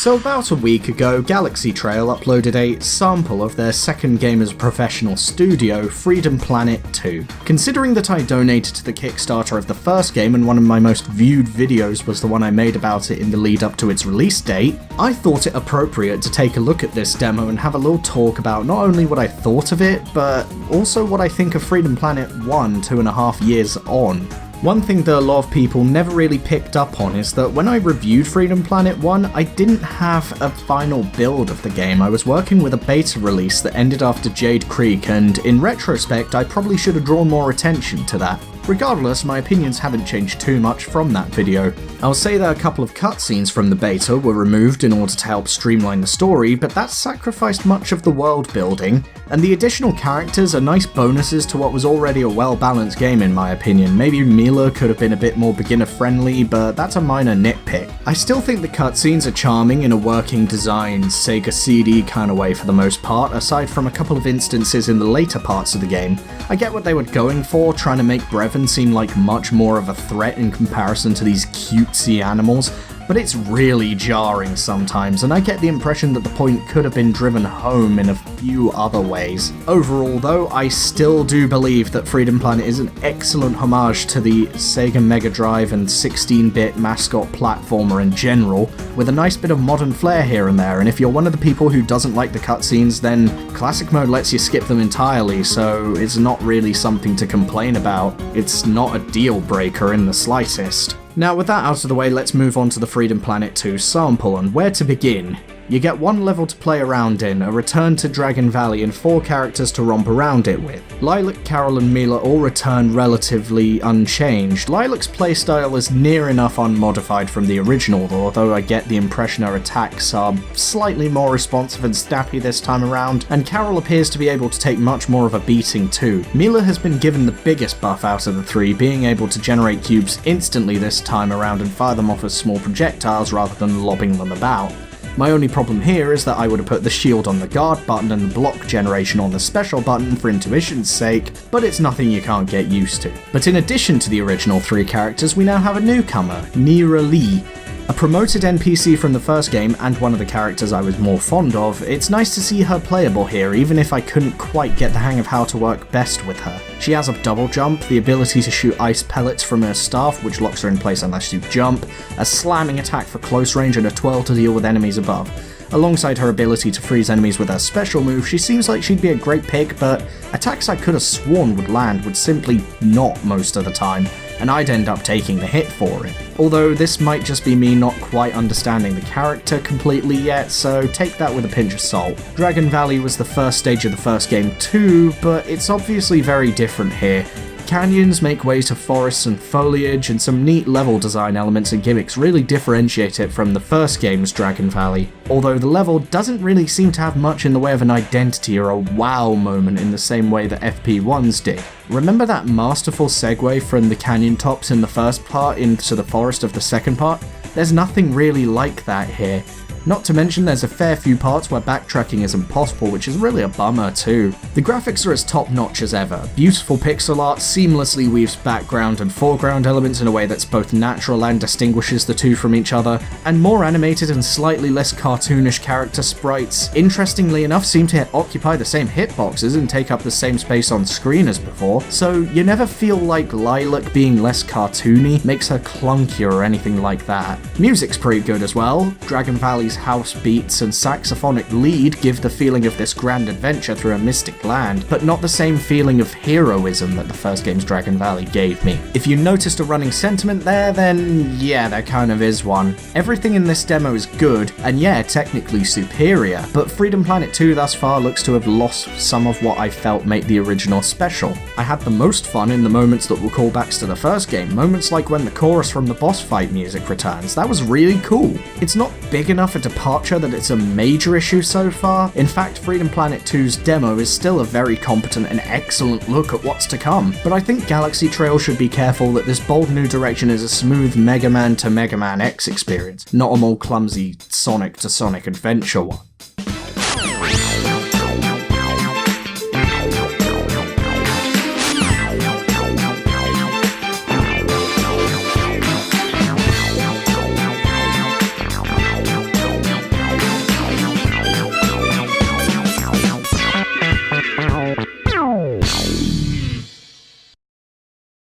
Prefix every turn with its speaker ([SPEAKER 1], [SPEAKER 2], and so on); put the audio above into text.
[SPEAKER 1] So about a week ago, GalaxyTrail uploaded a sample of their second game as a professional studio, Freedom Planet 2. Considering that I donated to the Kickstarter of the first game and one of my most viewed videos was the one I made about it in the lead up to its release date, I thought it appropriate to take a look at this demo and have a little talk about not only what I thought of it, but also what I think of Freedom Planet 1 2.5 years on. One thing that a lot of people never really picked up on is that when I reviewed Freedom Planet 1, I didn't have a final build of the game. I was working with a beta release that ended after Jade Creek, and in retrospect, I probably should have drawn more attention to that. Regardless, my opinions haven't changed too much from that video. I'll say that a couple of cutscenes from the beta were removed in order to help streamline the story, but that sacrificed much of the world building, and the additional characters are nice bonuses to what was already a well-balanced game in my opinion. Maybe Mila could have been a bit more beginner-friendly, but that's a minor nitpick. I still think the cutscenes are charming in a working design, Sega CD kind of way for the most part, aside from a couple of instances in the later parts of the game. I get what they were going for, trying to make Brevin seem like much more of a threat in comparison to these cutesy animals, but it's really jarring sometimes, and I get the impression that the point could have been driven home in a few other ways. Overall though, I still do believe that Freedom Planet is an excellent homage to the Sega Mega Drive and 16-bit mascot platformer in general, with a nice bit of modern flair here and there, and if you're one of the people who doesn't like the cutscenes, then Classic Mode lets you skip them entirely, so it's not really something to complain about. It's not a deal breaker in the slightest. Now with that out of the way, let's move on to the Freedom Planet 2 sample, and where to begin? You get one level to play around in, a return to Dragon Valley, and 4 characters to romp around it with. Lilac, Carol, and Mila all return relatively unchanged. Lilac's playstyle is near enough unmodified from the original, although I get the impression her attacks are slightly more responsive and snappy this time around, and Carol appears to be able to take much more of a beating too. Mila has been given the biggest buff out of the 3, being able to generate cubes instantly this time around and fire them off as small projectiles rather than lobbing them about. My only problem here is that I would have put the shield on the guard button and the block generation on the special button for intuition's sake, but it's nothing you can't get used to. But in addition to the original 3 characters, we now have a newcomer, Nira Lee. A promoted NPC from the first game and one of the characters I was more fond of, it's nice to see her playable here even if I couldn't quite get the hang of how to work best with her. She has a double jump, the ability to shoot ice pellets from her staff which locks her in place unless you jump, a slamming attack for close range and a twirl to deal with enemies above. Alongside her ability to freeze enemies with her special move, she seems like she'd be a great pick, but attacks I could have sworn would land would simply not most of the time, and I'd end up taking the hit for it. Although this might just be me not quite understanding the character completely yet, so take that with a pinch of salt. Dragon Valley was the first stage of the first game too, but it's obviously very different here. Canyons make way to forests and foliage, and some neat level design elements and gimmicks really differentiate it from the first game's Dragon Valley, although the level doesn't really seem to have much in the way of an identity or a wow moment in the same way that FP1s did. Remember that masterful segue from the canyon tops in the first part into the forest of the second part? There's nothing really like that here. Not to mention there's a fair few parts where backtracking is impossible, which is really a bummer too. The graphics are as top notch as ever. Beautiful pixel art seamlessly weaves background and foreground elements in a way that's both natural and distinguishes the two from each other, and more animated and slightly less cartoonish character sprites, interestingly enough, seem to occupy the same hitboxes and take up the same space on screen as before, so you never feel like Lilac being less cartoony makes her clunkier or anything like that. Music's pretty good as well. Dragon Valley's house beats and saxophonic lead give the feeling of this grand adventure through a mystic land, but not the same feeling of heroism that the first game's Dragon Valley gave me. If you noticed a running sentiment there, then yeah, there kind of is one. Everything in this demo is good, and yeah, technically superior, but Freedom Planet 2 thus far looks to have lost some of what I felt made the original special. I had the most fun in the moments that were callbacks to the first game, moments like when the chorus from the boss fight music returns. That was really cool. It's not big enough a departure that it's a major issue so far. In fact, Freedom Planet 2's demo is still a very competent and excellent look at what's to come, but I think GalaxyTrail should be careful that this bold new direction is a smooth Mega Man to Mega Man X experience, not a more clumsy Sonic to Sonic Adventure one.